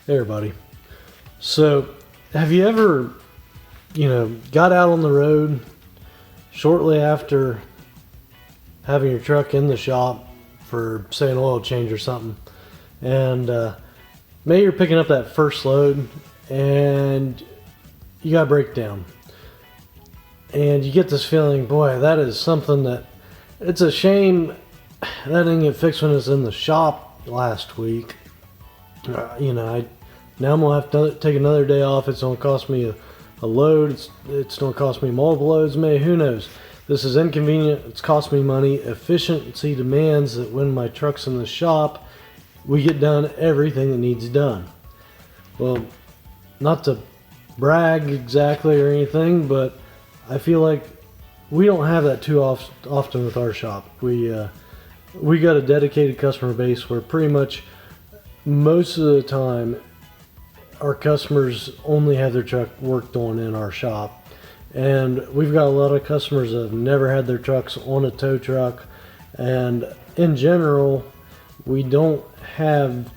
Hey everybody. So, have you ever, got out on the road shortly after having your truck in the shop for, say, an oil change or something, and maybe you're picking up that first load and you got a breakdown, and you get this feeling, boy, that is something that it's a shame that didn't get fixed when it was in the shop last week. Now I'm gonna have to take another day off. It's gonna cost me a load. It's gonna cost me multiple loads. Maybe, who knows? This is inconvenient. It's cost me money. Efficiency demands that when my truck's in the shop, we get done everything that needs done. Well, not to brag exactly or anything, but I feel like we don't have that too often with our shop. We got a dedicated customer base where pretty much most of the time our customers only have their truck worked on in our shop, and we've got a lot of customers that have never had their trucks on a tow truck, and in general we don't have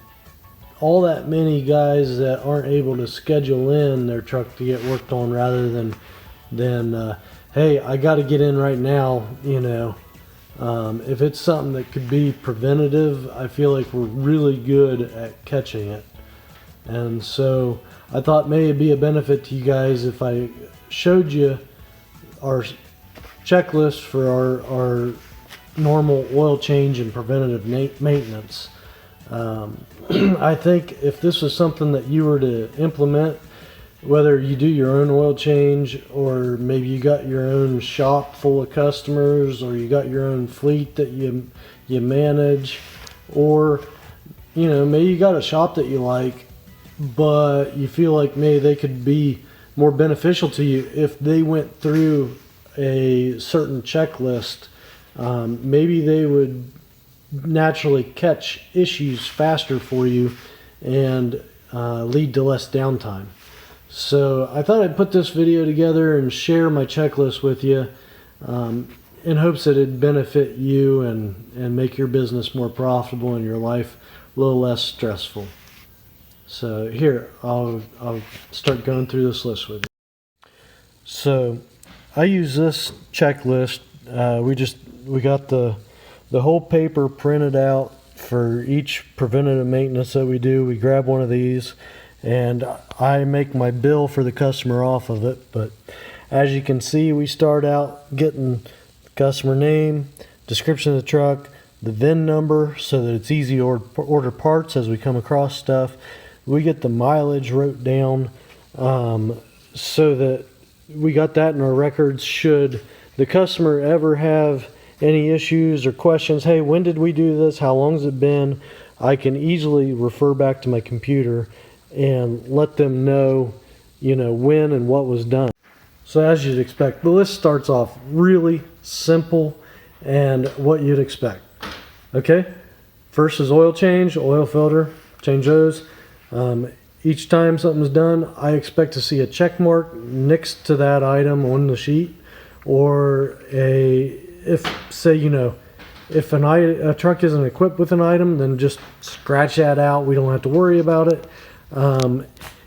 all that many guys that aren't able to schedule in their truck to get worked on, rather than hey, I got to get in right now. If it's something that could be preventative, I feel like we're really good at catching it. And so I thought maybe it'd be a benefit to you guys if I showed you our checklist for our normal oil change and preventative maintenance. I think if this was something that you were to implement, whether you do your own oil change, or maybe you got your own shop full of customers, or you got your own fleet that you manage, or maybe you got a shop that you like, but you feel like maybe they could be more beneficial to you if they went through a certain checklist. Maybe they would naturally catch issues faster for you and lead to less downtime. So I thought I'd put this video together and share my checklist with you, in hopes that it'd benefit you and make your business more profitable and your life a little less stressful. So here, I'll start going through this list with you. So I use this checklist. We got the whole paper printed out for each preventative maintenance that we do. We grab one of these and I make my bill for the customer off of it. But as you can see, we start out getting the customer name, description of the truck, the VIN number so that it's easy to order parts as we come across stuff. We get the mileage wrote down, so that we got that in our records. Should the customer ever have any issues or questions, hey, when did we do this? How long has it been? I can easily refer back to my computer and let them know, when and what was done. So as you'd expect, the list starts off really simple and what you'd expect. Okay, first is oil change, oil filter, change those. Each time something's done, I expect to see a check mark next to that item on the sheet, or if a truck isn't equipped with an item, then just scratch that out. We don't have to worry about it.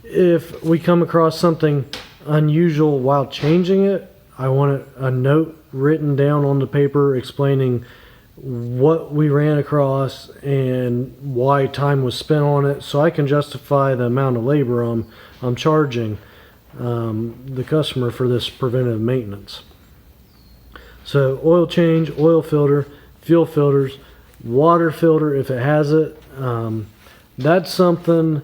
If we come across something unusual while changing it, I want a note written down on the paper explaining what we ran across and why time was spent on it, so I can justify the amount of labor I'm charging the customer for this preventative maintenance. So oil change, oil filter, fuel filters, water filter if it has it. That's something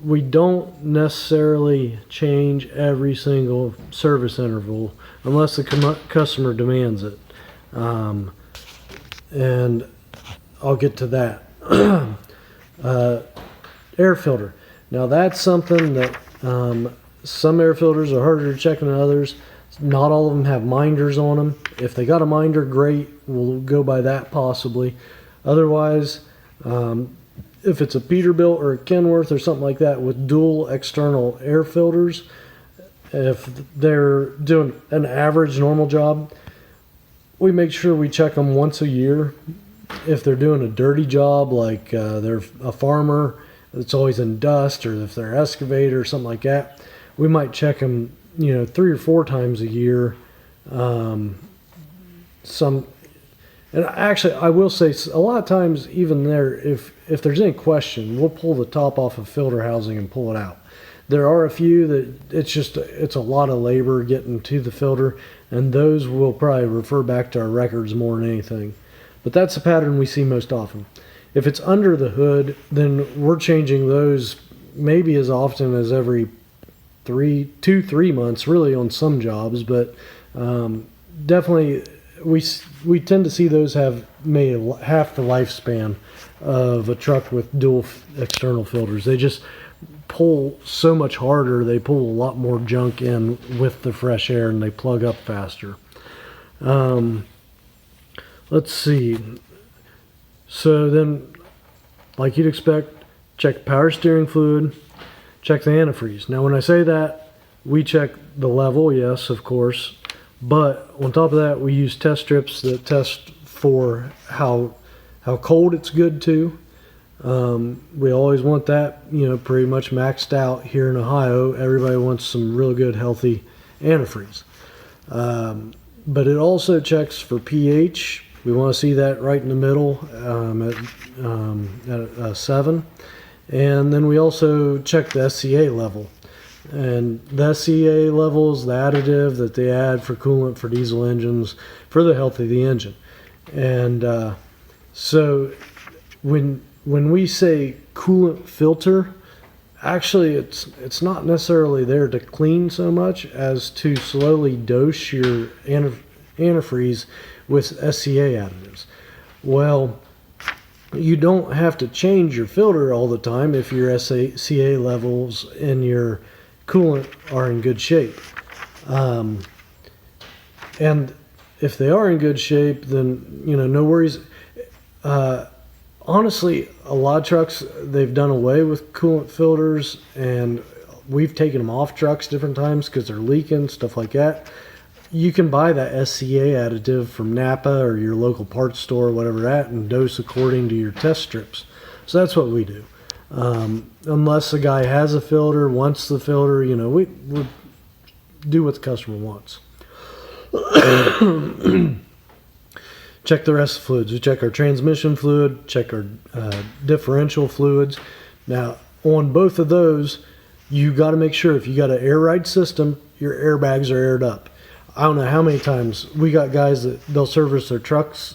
we don't necessarily change every single service interval unless the customer demands it. And I'll get to that. Air filter. Now that's something that some air filters are harder to check than others. Not all of them have minders on them. If they got a minder, great. We'll go by that possibly. Otherwise, if it's a Peterbilt or a Kenworth or something like that with dual external air filters, if they're doing an average normal job, we make sure we check them once a year. If they're doing a dirty job, like they're a farmer that's always in dust, or if they're excavator or something like that, we might check them, 3 or 4 times a year. And actually, I will say a lot of times, even there, if there's any question, we'll pull the top off of filter housing and pull it out. There are a few that it's a lot of labor getting to the filter, and those will probably refer back to our records more than anything. But that's the pattern we see most often. If it's under the hood, then we're changing those maybe as often as every 3 months, really, on some jobs. But definitely, we tend to see those have maybe half the lifespan of a truck with dual external filters. They just pull so much harder. They pull a lot more junk in with the fresh air, and they plug up faster. Let's see. So then, like you'd expect, check power steering fluid, check the antifreeze. Now when I say that, we check the level, yes, of course, but on top of that, we use test strips that test for how cold it's good to. We always want that, pretty much maxed out here in Ohio. Everybody wants some real good, healthy antifreeze. But it also checks for pH. We want to see that right in the middle at 7. And then we also check the SCA level. And the SCA level is the additive that they add for coolant for diesel engines for the health of the engine. And so when we say coolant filter, actually it's not necessarily there to clean so much as to slowly dose your antifreeze with SCA additives. Well, you don't have to change your filter all the time if your SCA levels in your coolant are in good shape. And if they are in good shape, then no worries. Honestly, a lot of trucks, they've done away with coolant filters, and we've taken them off trucks different times because they're leaking, stuff like that. You can buy that SCA additive from Napa or your local parts store, whatever that, and dose according to your test strips. So that's what we do. Unless the guy has a filter, wants the filter, we do what the customer wants. Check the rest of the fluids. We check our transmission fluid, check our differential fluids. Now, on both of those, you got to make sure if you got an air ride system, your airbags are aired up. I don't know how many times we got guys that they'll service their trucks,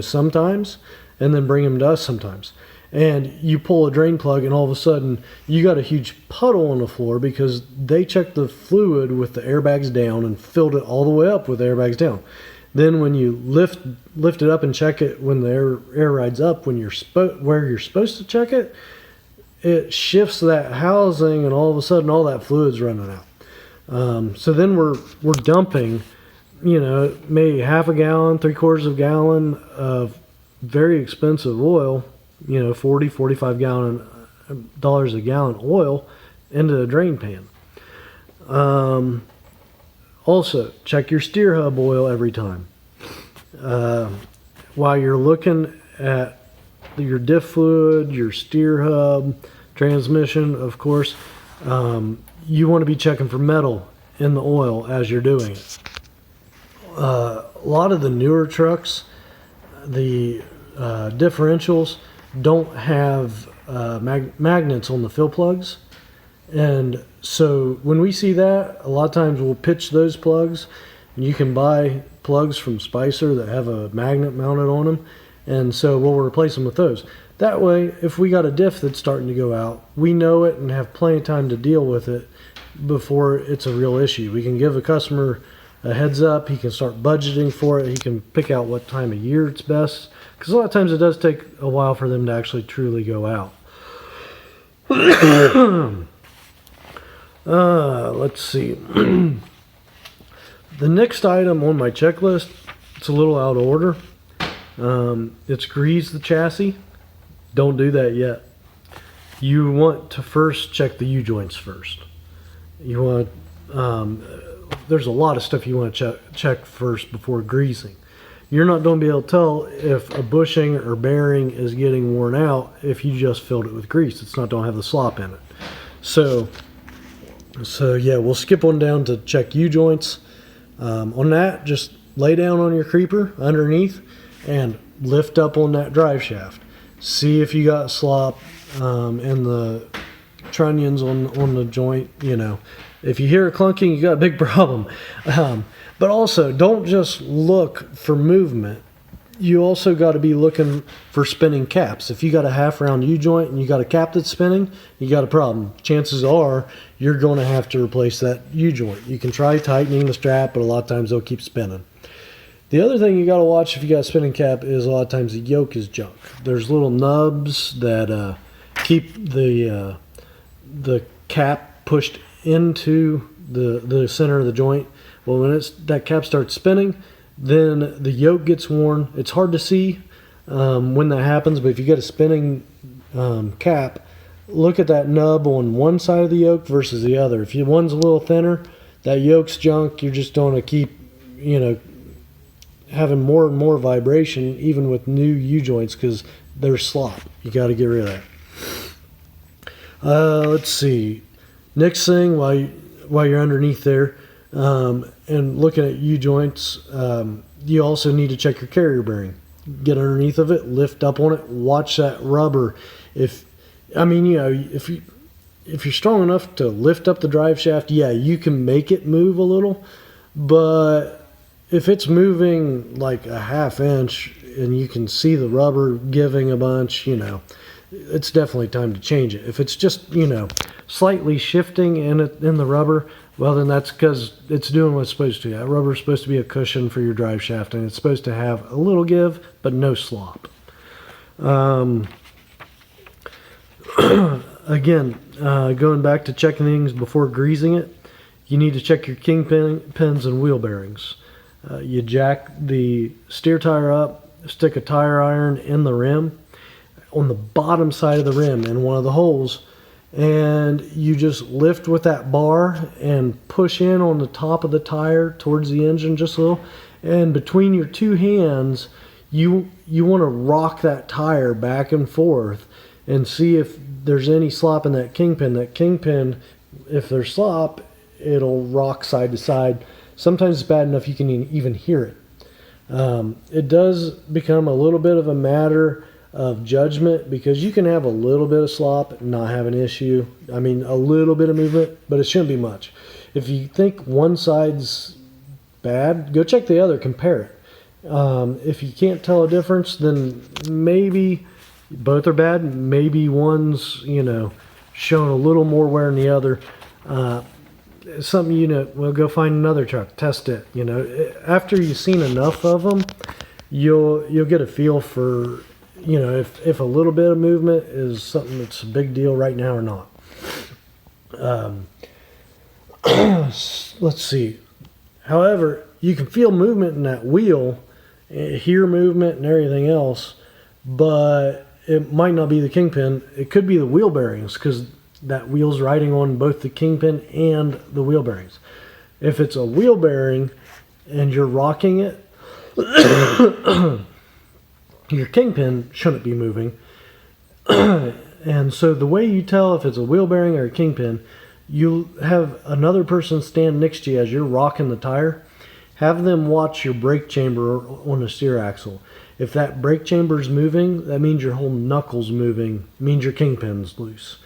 sometimes, and then bring them to us sometimes. And you pull a drain plug, and all of a sudden you got a huge puddle on the floor because they checked the fluid with the airbags down and filled it all the way up with airbags down. Then when you lift it up and check it when the air rides up, when where you're supposed to check it, it shifts that housing, and all of a sudden all that fluid's running out. So then we're dumping, maybe half a gallon, 3/4 of a gallon of very expensive oil, $45 dollars a gallon oil into the drain pan. Also, check your steer hub oil every time. While you're looking at your diff fluid, your steer hub, transmission, of course, you want to be checking for metal in the oil as you're doing it. A lot of the newer trucks, the differentials, don't have magnets on the fill plugs. And so when we see that, a lot of times we'll pitch those plugs. And you can buy plugs from Spicer that have a magnet mounted on them. And so we'll replace them with those. That way, if we got a diff that's starting to go out, we know it and have plenty of time to deal with it before it's a real issue. We can give a customer a heads up. He can start budgeting for it. He can pick out what time of year it's best. Because a lot of times it does take a while for them to actually truly go out. Let's see. The next item on my checklist, it's a little out of order. It's grease the chassis. Don't do that yet. You want to first check the U-joints first. You want, there's a lot of stuff you want to check first before greasing. you're not going to be able to tell if a bushing or bearing is getting worn out if you just filled it with grease. It's not going to have the slop in it. So yeah, we'll skip on down to check U-joints. On that, just lay down on your creeper underneath and lift up on that drive shaft. See if you got slop and the trunnions on the joint. You know, if you hear it clunking, you got a big problem. But also, don't just look for movement. You also got to be looking for spinning caps. If you got a half round U-joint and you got a cap that's spinning, you got a problem. Chances are you're going to have to replace that U-joint. You can try tightening the strap, but a lot of times they'll keep spinning. The other thing you got to watch if you got a spinning cap is a lot of times the yoke is junk. There's little nubs that keep the cap pushed into the center of the joint. Well, when that cap starts spinning, then the yoke gets worn. It's hard to see when that happens, but if you get a spinning cap, look at that nub on one side of the yoke versus the other. If one's a little thinner, that yoke's junk. You're just going to keep, having more and more vibration, even with new U-joints, because they're slop. You got to get rid of that. Let's see. Next thing, while you're underneath there, and looking at U-joints, you also need to check your carrier bearing. Get underneath of it, lift up on it, watch that rubber. If you're strong enough to lift up the drive shaft, yeah, you can make it move a little. But if it's moving like a half inch and you can see the rubber giving a bunch, it's definitely time to change it. If it's just, slightly shifting in the rubber, well, then that's because it's doing what it's supposed to. That rubber is supposed to be a cushion for your drive shaft, and it's supposed to have a little give, but no slop. Again, going back to checking things before greasing it, you need to check your kingpins and wheel bearings. You jack the steer tire up, stick a tire iron in the rim, on the bottom side of the rim in one of the holes, and you just lift with that bar and push in on the top of the tire towards the engine just a little. And between your two hands, you want to rock that tire back and forth and see if there's any slop in that kingpin. That kingpin, if there's slop, it'll rock side to side. Sometimes it's bad enough you can even hear it. It does become a little bit of a matter of judgment, because you can have a little bit of slop and not have an issue. I mean, a little bit of movement, but it shouldn't be much. If you think one side's bad, go check the other, compare it. If you can't tell a difference, then maybe both are bad. Maybe one's, showing a little more wear than the other. Something, well, go find another truck, test it. After you've seen enough of them, you'll get a feel for, if a little bit of movement is something that's a big deal right now or not. Let's see. However, you can feel movement in that wheel, hear movement and everything else, but it might not be the kingpin. It could be the wheel bearings, because that wheel's riding on both the kingpin and the wheel bearings. If it's a wheel bearing and you're rocking it, your kingpin shouldn't be moving. And so the way you tell if it's a wheel bearing or a kingpin, you have another person stand next to you as you're rocking the tire. Have them watch your brake chamber on the steer axle. If that brake chamber is moving, that means your whole knuckle's moving, means your kingpin's loose.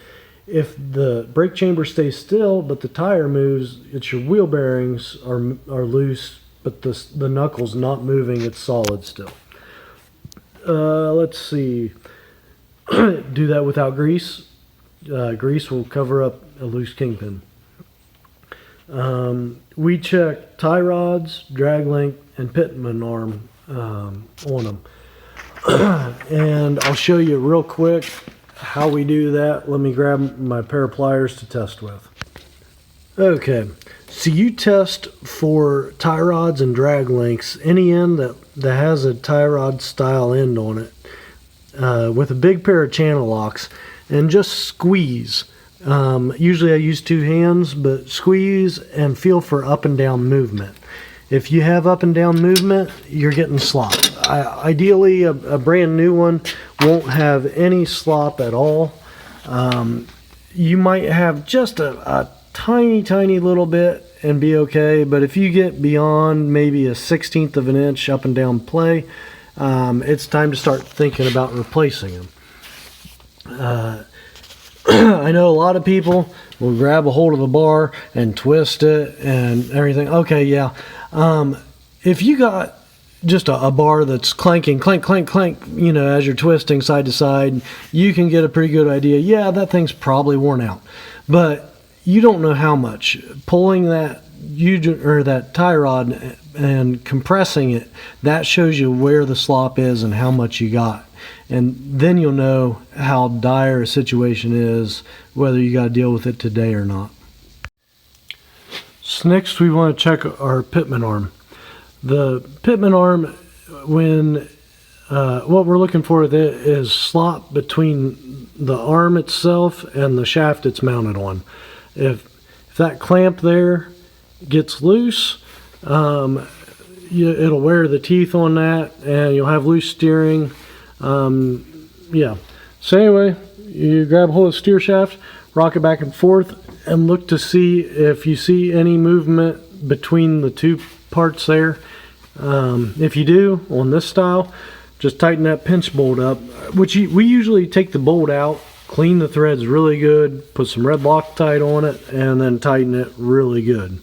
If the brake chamber stays still but the tire moves, it's your wheel bearings are loose, but the knuckle's not moving, it's solid still. Let's see. Do that without grease. Grease will cover up a loose kingpin. We check tie rods, drag length, and pitman arm on them. And I'll show you real quick how we do that. Let me grab my pair of pliers to test with. Okay, so you test for tie rods and drag lengths, any end that has a tie rod style end on it, with a big pair of channel locks, and just squeeze. Usually I use two hands, but squeeze and feel for up and down movement. If you have up and down movement, you're getting slop. Ideally, a brand new one won't have any slop at all. You might have just a tiny little bit and be okay, but if you get beyond maybe a 1/16 of an inch up and down play, it's time to start thinking about replacing them. I know a lot of people will grab a hold of the bar and twist it and everything. Okay, yeah. If you got just a bar that's clanking, clank, clank, clank, you know, as you're twisting side to side, you can get a pretty good idea. Yeah, that thing's probably worn out, but you don't know how much. Pulling that that tie rod and compressing it, that shows you where the slop is and how much you got. And then you'll know how dire a situation is, whether you got to deal with it today or not. So next we want to check our pitman arm. The pitman arm, when what we're looking for is slop between the arm itself and the shaft it's mounted on. If that clamp there gets loose, it'll wear the teeth on that and you'll have loose steering. Yeah. So anyway, you grab a hold of the steer shaft, rock it back and forth, and look to see if you see any movement between the two parts there. If you do, on this style, just tighten that pinch bolt up, which we usually take the bolt out, clean the threads really good, put some red Loctite on it, and then tighten it really good.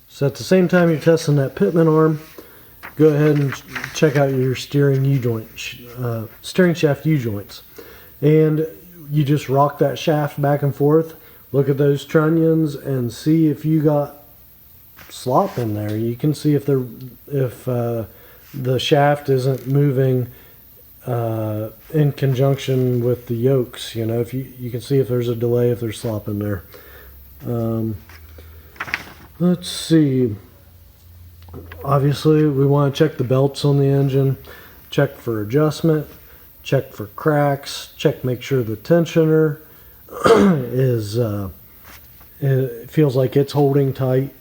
So at the same time you're testing that pitman arm, go ahead and check out your steering U-joint, steering shaft U-joints. And you just rock that shaft back and forth, look at those trunnions and see if you got slop in there. You can see if the shaft isn't moving in conjunction with the yokes. You know, if you can see if there's a delay, if there's slop in there. Let's see. Obviously, we want to check the belts on the engine, check for adjustment, check for cracks, make sure the tensioner is it feels like it's holding tight.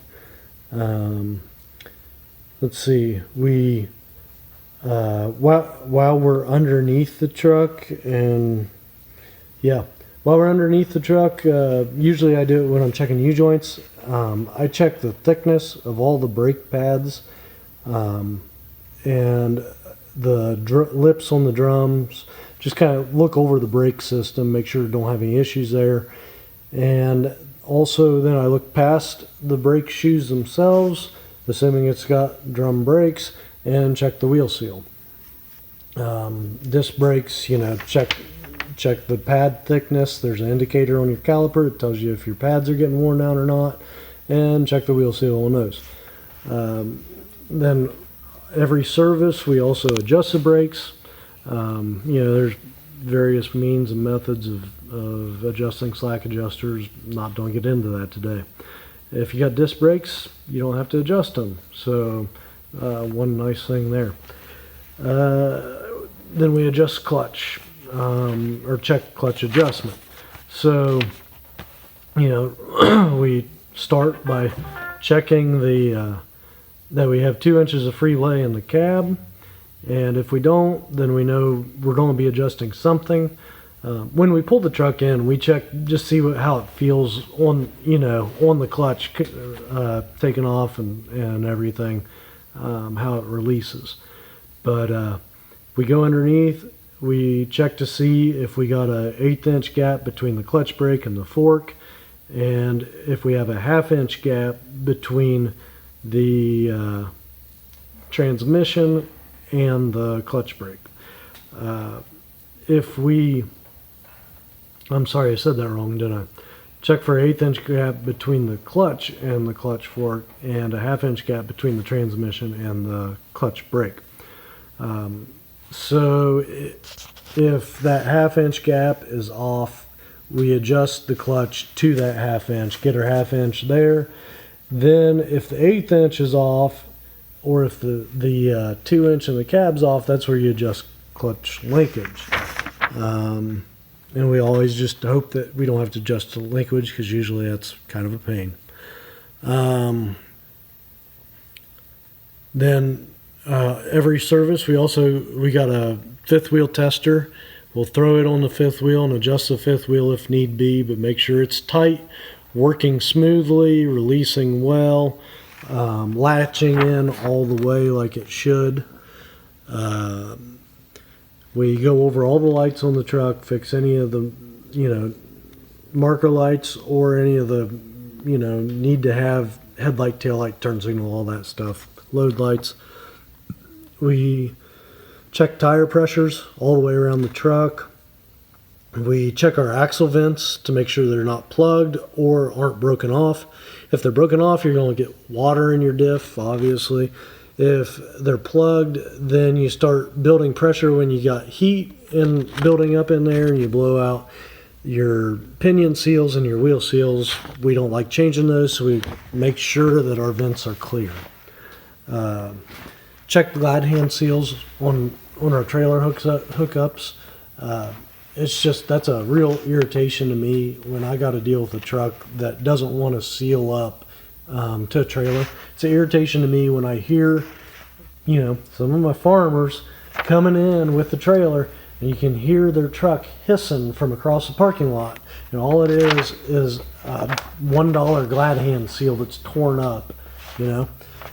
Let's see. We while we're underneath the truck, and yeah, while we're underneath the truck, usually I do it when I'm checking U-joints. I check the thickness of all the brake pads and the lips on the drums. Just kind of look over the brake system, make sure don't have any issues there. And also then I look past the brake shoes themselves, assuming it's got drum brakes, and check the wheel seal. Disc brakes, you know, check the pad thickness. There's an indicator on your caliper that tells you if your pads are getting worn out or not, and check the wheel seal on those. Then every service we also adjust the brakes. You know, there's various means and methods of adjusting slack adjusters. Don't get into that today. If you got disc brakes, you don't have to adjust them. So one nice thing there. Then we adjust clutch, or check clutch adjustment. So, you know, we start by checking that we have 2 inches of free lay in the cab. And if we don't, then we know we're going to be adjusting something. When we pull the truck in, we check, just see how it feels on, you know, on the clutch, taking off and everything, how it releases. But we go underneath, we check to see if we got a 1/8 inch gap between the clutch brake and the fork, and if we have a 1/2 inch gap between the transmission and the clutch brake. I'm sorry, I said that wrong, didn't I? Check for an 1/8 inch gap between the clutch and the clutch fork, and a 1/2 inch gap between the transmission and the clutch brake. So if that 1/2 inch gap is off, we adjust the clutch to that 1/2 inch, get our 1/2 inch there. Then if the 1/8 inch is off, or if the 2 inch in the cab's off, that's where you adjust clutch linkage. And we always just hope that we don't have to adjust the linkage, because usually that's kind of a pain. Then every service, we got a fifth wheel tester. We'll throw it on the fifth wheel and adjust the fifth wheel if need be, but make sure it's tight, working smoothly, releasing well, latching in all the way like it should. We go over all the lights on the truck, fix any of the, marker lights or any of the, need to have headlight, tail light, turn signal, all that stuff, load lights. We check tire pressures all the way around the truck. We check our axle vents to make sure they're not plugged or aren't broken off. If they're broken off, you're going to get water in your diff, obviously. If they're plugged, then you start building pressure when you got heat in building up in there, and you blow out your pinion seals and your wheel seals. We don't like changing those, so we make sure that our vents are clear. Check the glide hand seals on our trailer hookups. That's a real irritation to me when I got to deal with a truck that doesn't want to seal up to a trailer. It's an irritation to me when I hear, some of my farmers coming in with the trailer, and you can hear their truck hissing from across the parking lot, and all it is a $1 glad hand seal that's torn up.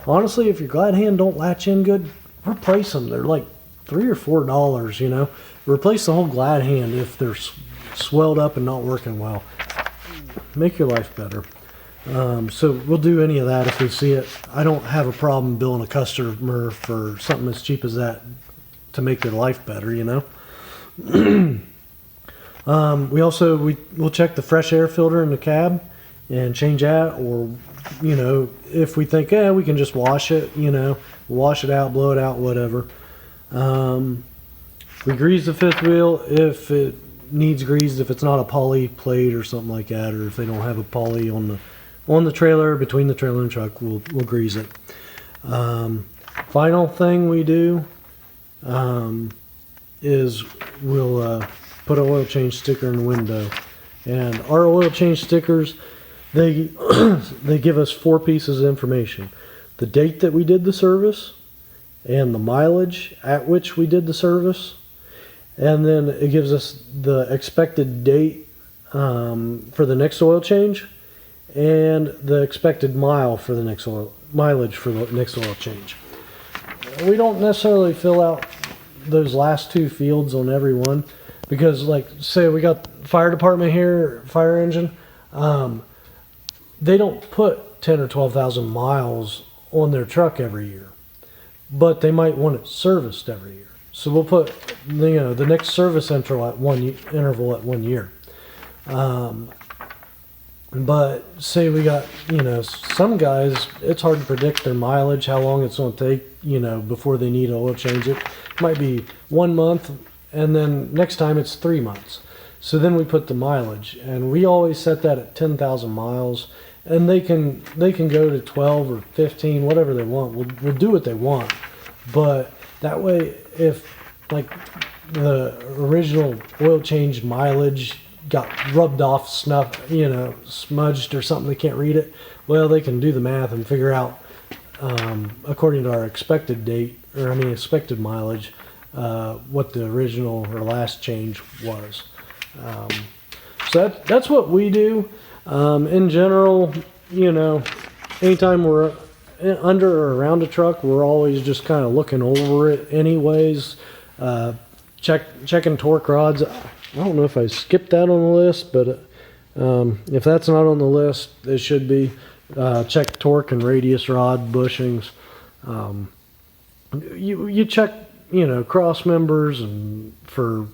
Honestly, if your glad hand don't latch in good, replace them. They're like $3 or $4. Replace the whole glad hand if they're swelled up and not working well. Make your life better. So we'll do any of that if we see it. I don't have a problem billing a customer for something as cheap as that to make their life better. We'll check the fresh air filter in the cab and change that, or if we think we can just wash it, wash it out, blow it out, whatever. We grease the fifth wheel if it needs greased, if it's not a poly plate or something like that, or if they don't have a poly on the trailer, between the trailer and truck, we'll grease it. Final thing we do is we'll put an oil change sticker in the window. And our oil change stickers, they give us 4 pieces of information: the date that we did the service, and the mileage at which we did the service, and then it gives us the expected date for the next oil change, and the expected mileage for the next oil change. We don't necessarily fill out those last 2 fields on every one, because, like, say we got fire department here, fire engine, they don't put 10 or 12,000 miles on their truck every year, but they might want it serviced every year. So we'll put the next service interval at 1 year. But say we got, some guys, it's hard to predict their mileage, how long it's going to take, before they need an oil change. It might be 1 month, and then next time it's 3 months. So then we put the mileage, and we always set that at 10,000 miles, and they can go to 12 or 15, whatever they want. We'll do what they want, but that way, if like the original oil change mileage got rubbed off, smudged or something, they can't read it, well, they can do the math and figure out, according to our expected mileage, what the original or last change was. So that's what we do. In general, anytime we're under or around a truck, we're always just kind of looking over it anyways. Checking torque rods. I don't know if I skipped that on the list, but if that's not on the list, it should be. Check torque and radius rod bushings. You check, cross members and for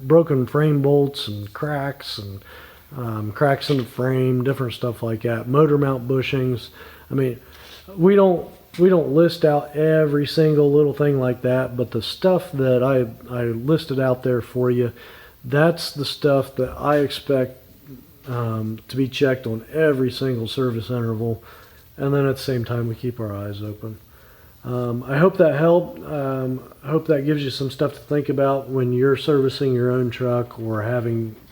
broken frame bolts and cracks and cracks in the frame, different stuff like that. Motor mount bushings. I mean, we don't list out every single little thing like that, but the stuff that I listed out there for you, that's the stuff that I expect to be checked on every single service interval, and then at the same time we keep our eyes open. I hope that helped. I hope that gives you some stuff to think about when you're servicing your own truck or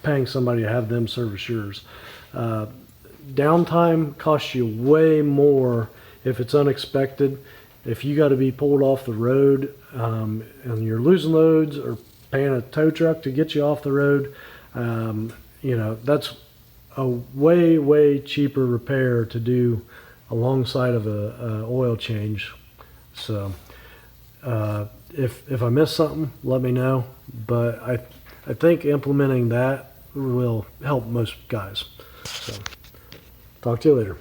paying somebody to have them service yours. Downtime costs you way more if it's unexpected, if you got to be pulled off the road and you're losing loads or paying a tow truck to get you off the road, you know, that's a way cheaper repair to do alongside of a oil change. So if I miss something, let me know. But I think implementing that will help most guys. So talk to you later.